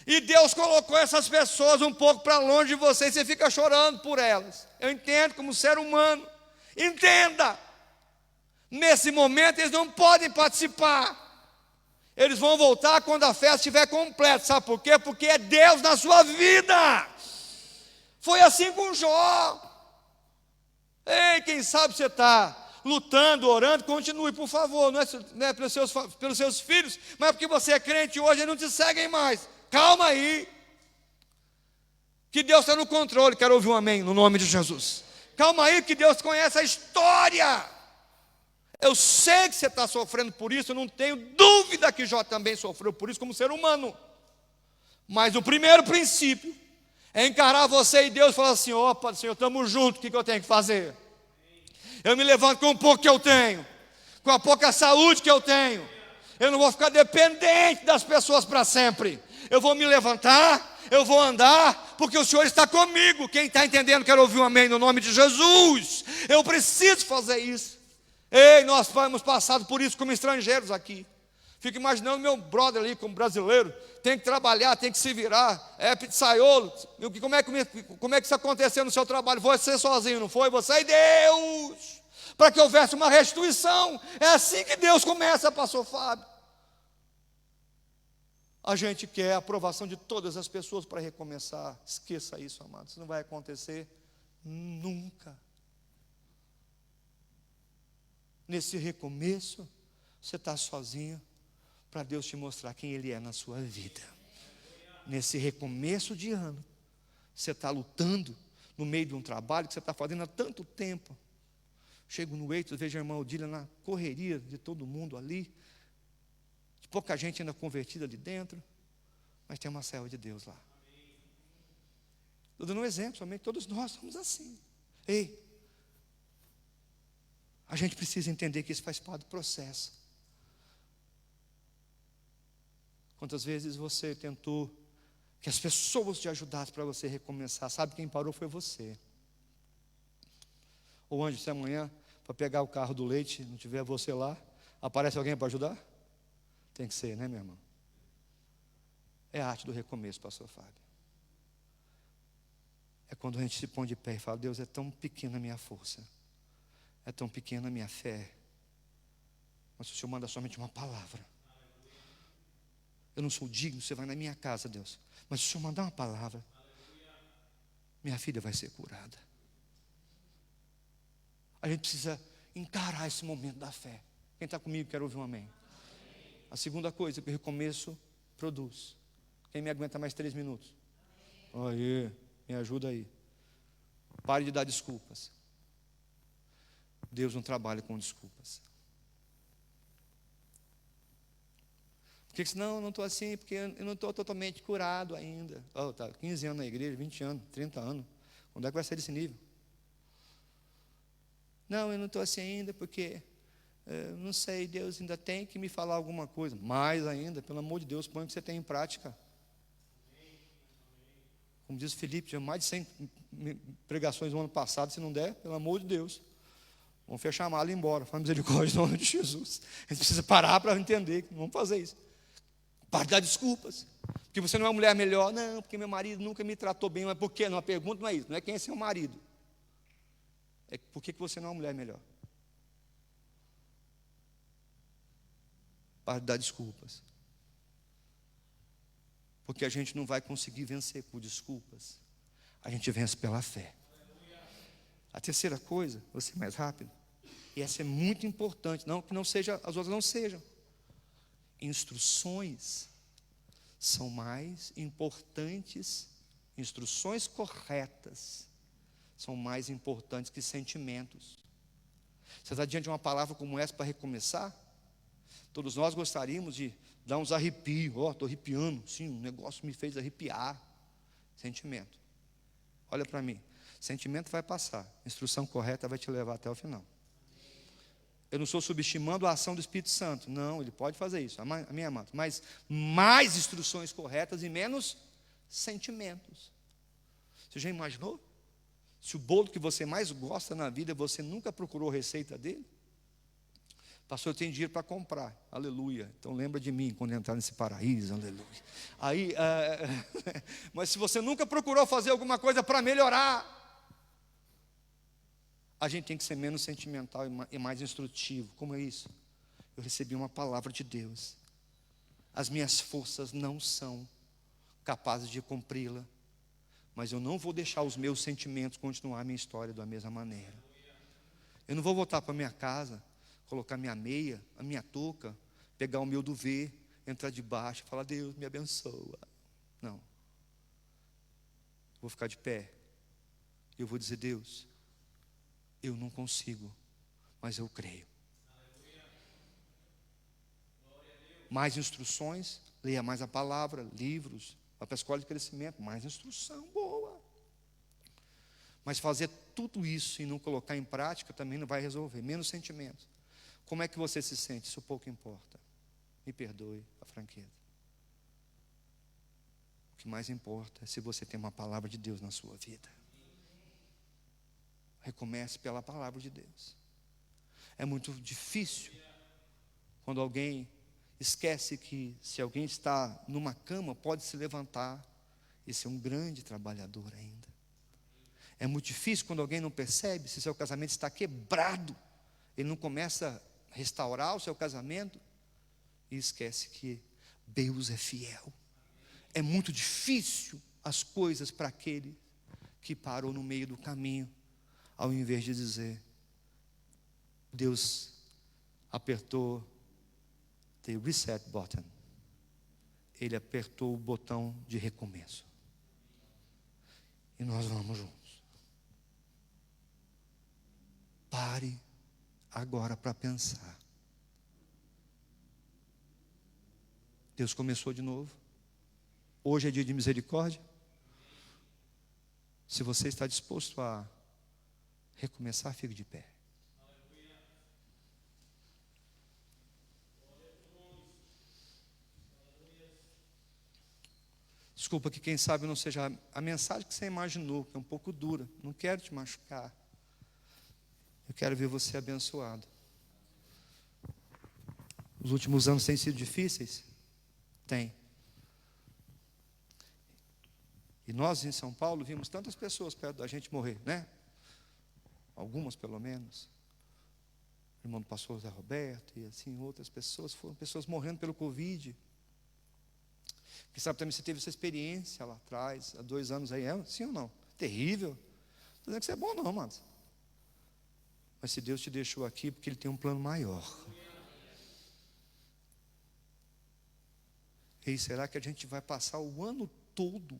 E Deus colocou essas pessoas um pouco para longe de você, e você fica chorando por elas. Eu entendo como ser humano. Entenda. Nesse momento eles não podem participar. Eles vão voltar quando a festa estiver completa. Sabe por quê? Porque é Deus na sua vida. Foi assim com Jó. Ei, quem sabe você está lutando, orando, continue, por favor. Não é pelos seus filhos, mas porque você é crente hoje e não te seguem mais. Calma aí. Que Deus está no controle. Quero ouvir um amém no nome de Jesus. Calma aí, que Deus conhece a história. Eu sei que você está sofrendo por isso, eu não tenho dúvida que Jó também sofreu por isso como ser humano. Mas o primeiro princípio é encarar você e Deus e falar assim: opa, Senhor, estamos juntos, o que eu tenho que fazer? Eu me levanto com o pouco que eu tenho, com a pouca saúde que eu tenho. Eu não vou ficar dependente das pessoas para sempre. Eu vou me levantar, eu vou andar, porque o Senhor está comigo. Quem está entendendo, quero ouvir um amém no nome de Jesus. Eu preciso fazer isso. Ei, nós fomos passados por isso como estrangeiros aqui. Fico imaginando meu brother ali como brasileiro, tem que trabalhar, tem que se virar, é pizzaiolo. Como é que isso aconteceu no seu trabalho? Você sozinho, não foi? Você e Deus, para que houvesse uma restituição. É assim que Deus começa, pastor Fábio. A gente quer a aprovação de todas as pessoas para recomeçar. Esqueça isso, amados, isso não vai acontecer nunca. Nesse recomeço, você está sozinho, para Deus te mostrar quem Ele é na sua vida. Nesse recomeço de ano, você está lutando no meio de um trabalho que você está fazendo há tanto tempo. Chego no eito, vejo a irmã Odília na correria de todo mundo ali, de pouca gente ainda convertida ali dentro, mas tem uma serva de Deus lá. Estou dando um exemplo, somente todos nós somos assim. Ei, a gente precisa entender que isso faz parte do processo. Quantas vezes você tentou que as pessoas te ajudassem para você recomeçar? Sabe quem parou foi você. Ou antes, se amanhã, para pegar o carro do leite, não tiver você lá, aparece alguém para ajudar? Tem que ser, né, meu irmão? É a arte do recomeço, pastor Fábio. É quando a gente se põe de pé e fala: Deus, é tão pequena a minha força, é tão pequena a minha fé, mas o Senhor manda somente uma palavra. Eu não sou digno, você vai na minha casa, Deus, mas se o Senhor mandar uma palavra, minha filha vai ser curada. A gente precisa encarar esse momento da fé. Quem está comigo, quer ouvir um amém. A segunda coisa que o recomeço produz. Quem me aguenta mais 3 minutos? Aí, me ajuda aí. Pare de dar desculpas. Deus não trabalha com desculpas. Porque senão eu não estou assim, porque eu não estou totalmente curado ainda. Tá 15 anos na igreja, 20 anos, 30 anos. Quando é que vai ser desse nível? Não, eu não estou assim ainda, porque não sei, Deus ainda tem que me falar alguma coisa. Mais ainda, pelo amor de Deus, põe o que você tem em prática. Como diz o Felipe, tinha mais de 100 pregações no ano passado. Se não der, pelo amor de Deus, vamos fechar a mala e ir embora. Faz misericórdia no nome de Jesus. A gente precisa parar para entender que não vamos fazer isso. Para de dar desculpas. Porque você não é uma mulher melhor. Não, porque meu marido nunca me tratou bem. Mas por quê? Não, a pergunta não é isso. Não é quem é seu marido. É por que você não é uma mulher melhor. Para de dar desculpas. Porque a gente não vai conseguir vencer por desculpas. A gente vence pela fé. A terceira coisa, vou ser mais rápido, e essa é muito importante, não que não seja, as outras não sejam. Instruções são mais importantes, instruções corretas são mais importantes que sentimentos. Você está diante de uma palavra como essa para recomeçar? Todos nós gostaríamos de dar uns arrepios. Estou arrepiando, sim, um negócio me fez arrepiar. Sentimento. Olha para mim, sentimento vai passar, instrução correta vai te levar até o final. Eu não estou subestimando a ação do Espírito Santo. Não, ele pode fazer isso, a minha amada. Mas mais instruções corretas e menos sentimentos. Você já imaginou? Se o bolo que você mais gosta na vida, você nunca procurou a receita dele? Pastor, eu tenho dinheiro para comprar, aleluia. Então lembra de mim quando entrar nesse paraíso, aleluia. Aí, mas se você nunca procurou fazer alguma coisa para melhorar, a gente tem que ser menos sentimental e mais instrutivo. Como é isso? Eu recebi uma palavra de Deus. As minhas forças não são capazes de cumpri-la, mas eu não vou deixar os meus sentimentos continuar a minha história da mesma maneira. Eu não vou voltar para minha casa, colocar minha meia, a minha touca, pegar o meu duvet, entrar debaixo e falar: Deus, me abençoa. Não. Eu vou ficar de pé. Eu vou dizer: Deus, eu não consigo, mas eu creio. Mais instruções, leia mais a palavra, livros, vai para a escola de crescimento, mais instrução, boa. Mas fazer tudo isso e não colocar em prática também não vai resolver, menos sentimentos. Como é que você se sente? Isso pouco importa. Me perdoe a franqueza. O que mais importa é se você tem uma palavra de Deus na sua vida. Recomece pela palavra de Deus. É muito difícil quando alguém esquece que se alguém está numa cama, pode se levantar e ser um grande trabalhador ainda. É muito difícil quando alguém não percebe se seu casamento está quebrado, ele não começa a restaurar o seu casamento e esquece que Deus é fiel. É muito difícil as coisas para aquele que parou no meio do caminho, ao invés de dizer: Deus apertou the reset button. Ele apertou o botão de recomeço. E nós vamos juntos. Pare agora para pensar. Deus começou de novo. Hoje é dia de misericórdia. Se você está disposto a recomeçar, fique de pé. Desculpa que quem sabe não seja a mensagem que você imaginou, que é um pouco dura. Não quero te machucar. Eu quero ver você abençoado. Os últimos anos têm sido difíceis? Tem. E nós em São Paulo vimos tantas pessoas perto da gente morrer, né? Algumas pelo menos. O irmão do pastor Zé Roberto e assim outras pessoas, foram pessoas morrendo pelo Covid. Quem sabe também você teve essa experiência lá atrás, há 2 anos aí, sim ou não? Terrível. Não estou dizendo que isso é bom não, amados. Mas se Deus te deixou aqui, porque Ele tem um plano maior. E será que a gente vai passar o ano todo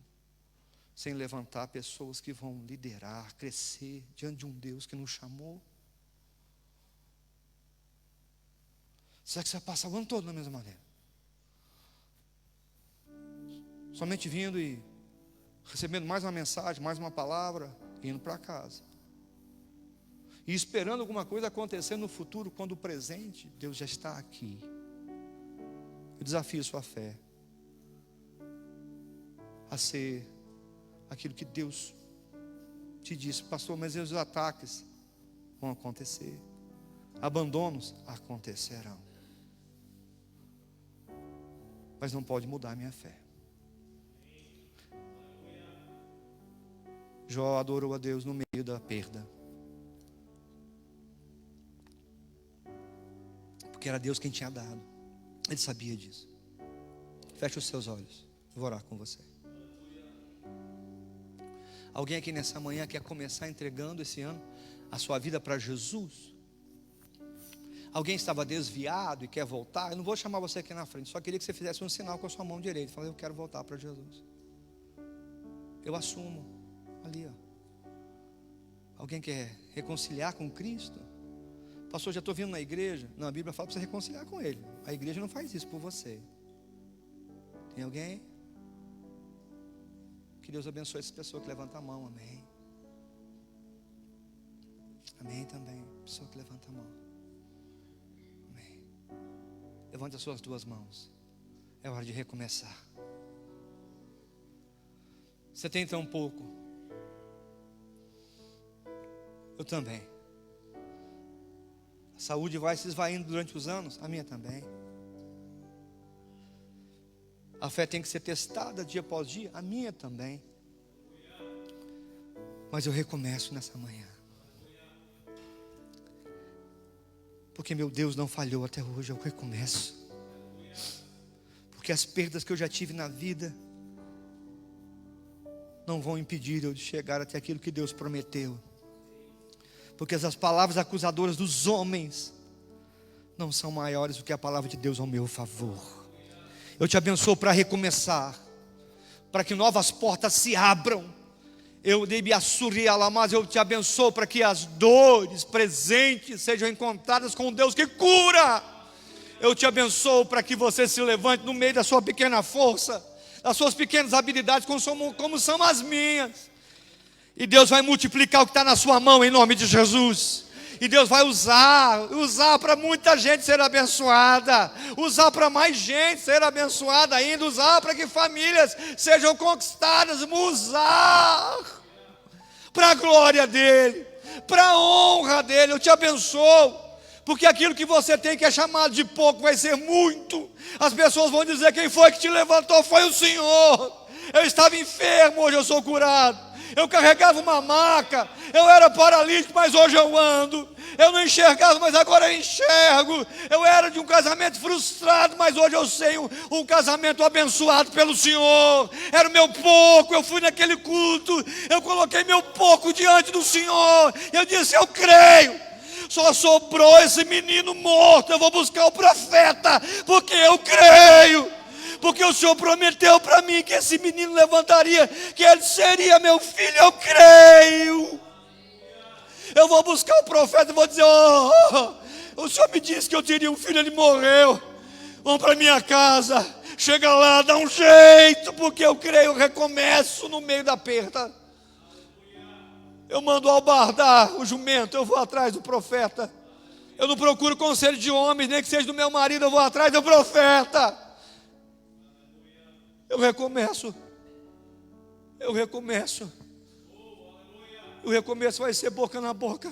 sem levantar pessoas que vão liderar, crescer diante de um Deus que nos chamou? Será que você vai passar o ano todo da mesma maneira? Somente vindo e recebendo mais uma mensagem, mais uma palavra, e indo para casa. E esperando alguma coisa acontecer no futuro, quando o presente, Deus já está aqui. Eu desafio sua fé a ser aquilo que Deus te disse: pastor, mas os ataques vão acontecer, abandonos acontecerão, mas não pode mudar a minha fé. Jó adorou a Deus no meio da perda, porque era Deus quem tinha dado. Ele sabia disso. Feche os seus olhos, eu vou orar com você. Alguém aqui nessa manhã quer começar entregando esse ano a sua vida para Jesus? Alguém estava desviado e quer voltar? Eu não vou chamar você aqui na frente, só queria que você fizesse um sinal com a sua mão direita, falando: eu quero voltar para Jesus. Eu assumo. Ali, ó. Alguém quer reconciliar com Cristo? Pastor, já estou vindo na igreja. Não, a Bíblia fala para você reconciliar com Ele. A igreja não faz isso por você. Tem alguém? Que Deus abençoe essa pessoa que levanta a mão, amém. Amém também, pessoa que levanta a mão, amém. Levante as suas 2 mãos. É hora de recomeçar. Você tem tão pouco. Eu também. A saúde vai se esvaindo durante os anos, a minha também. A fé tem que ser testada dia após dia, a minha também. Mas eu recomeço nessa manhã. Porque meu Deus não falhou até hoje, eu recomeço. Porque as perdas que eu já tive na vida não vão impedir eu de chegar até aquilo que Deus prometeu. Porque as palavras acusadoras dos homens não são maiores do que a palavra de Deus ao meu favor. Eu te abençoo para recomeçar, para que novas portas se abram. Mas eu te abençoo para que as dores presentes sejam encontradas com o Deus que cura. Eu te abençoo para que você se levante no meio da sua pequena força, das suas pequenas habilidades, como são as minhas. E Deus vai multiplicar o que está na sua mão em nome de Jesus. E Deus vai usar para muita gente ser abençoada, usar para mais gente ser abençoada ainda, usar para que famílias sejam conquistadas, usar para a glória dEle, para a honra dEle. Eu te abençoo, porque aquilo que você tem que é chamado de pouco vai ser muito. As pessoas vão dizer: quem foi que te levantou? Foi o Senhor. Eu estava enfermo, hoje eu sou curado. Eu carregava uma maca, eu era paralítico, mas hoje eu ando. Eu não enxergava, mas agora eu enxergo. Eu era de um casamento frustrado, mas hoje eu sei um casamento abençoado pelo Senhor. Era o meu pouco, eu fui naquele culto, eu coloquei meu pouco diante do Senhor. Eu disse: eu creio. Só sobrou esse menino morto, eu vou buscar o profeta, porque eu creio. Porque o Senhor prometeu para mim que esse menino levantaria, que ele seria meu filho. Eu creio. Eu vou buscar o profeta e vou dizer: o Senhor me disse que eu teria um filho, ele morreu. Vamos para minha casa. Chega lá, dá um jeito, porque eu creio. Eu recomeço no meio da perda. Eu mando albardar o jumento, eu vou atrás do profeta. Eu não procuro conselho de homens, nem que seja do meu marido, eu vou atrás do profeta. Eu recomeço. O recomeço vai ser boca na boca,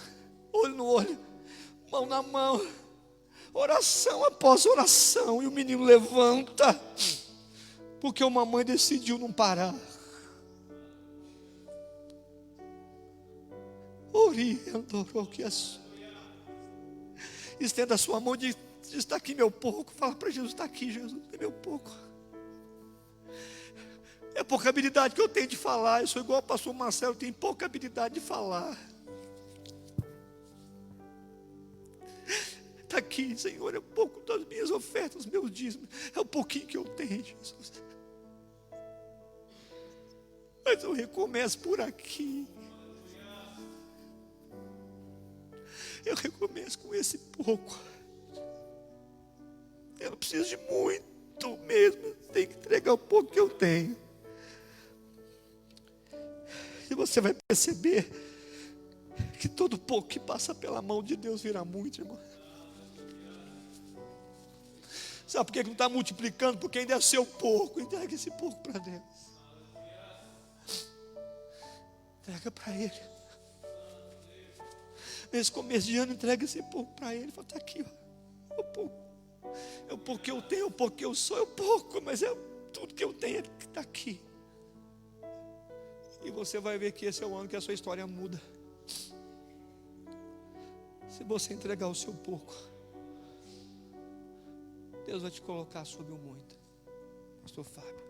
olho no olho, mão na mão, oração após oração. E o menino levanta, porque uma mãe decidiu não parar. Estenda a sua mão e diz: está aqui meu pouco. Fala para Jesus: está aqui, Jesus, é meu pouco. É pouca habilidade que eu tenho de falar. Eu sou igual ao pastor Marcelo, tenho pouca habilidade de falar. Está aqui, Senhor, é um pouco das minhas ofertas, meus dízimos. É o pouquinho que eu tenho, Jesus. Mas eu recomeço por aqui. Eu recomeço com esse pouco. Eu não preciso de muito mesmo. Tenho que entregar o pouco que eu tenho. E você vai perceber que todo pouco que passa pela mão de Deus vira muito, irmão. Sabe por que não está multiplicando? Porque ainda é seu pouco. Entrega esse pouco para Deus. Entrega para Ele. Nesse começo de ano, entrega esse pouco para Ele. Fala: está aqui, ó, o pouco. É o pouco que eu tenho, é o pouco que eu sou, é o pouco, mas é tudo que eu tenho que está aqui. E você vai ver que esse é o ano que a sua história muda. Se você entregar o seu pouco, Deus vai te colocar sobre o muito. Pastor Fábio.